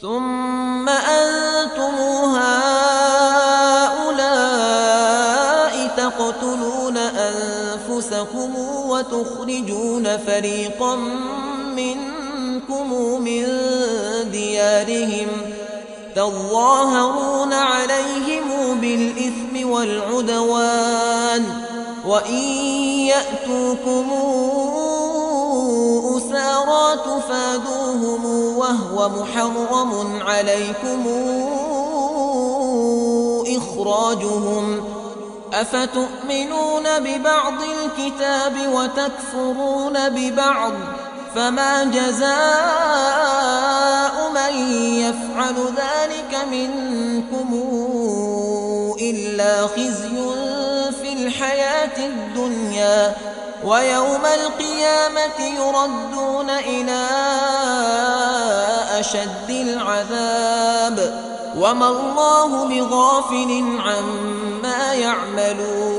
ثم أنتم هؤلاء تقتلون أنفسكم وتخرجون فريقا منكم من ديارهم تظاهرون عليهم بالإثم والعدوان وإن يأتوكم أسارى تفادوهم وهو محرم عليكم إخراجهم أفتؤمنون ببعض الكتاب وتكفرون ببعض فما جزاء من يفعل ذلك منكم إلا خزي في الحياة الدنيا ويوم القيامة يردون إلى أشد العذاب وما الله بغافل عما يعملون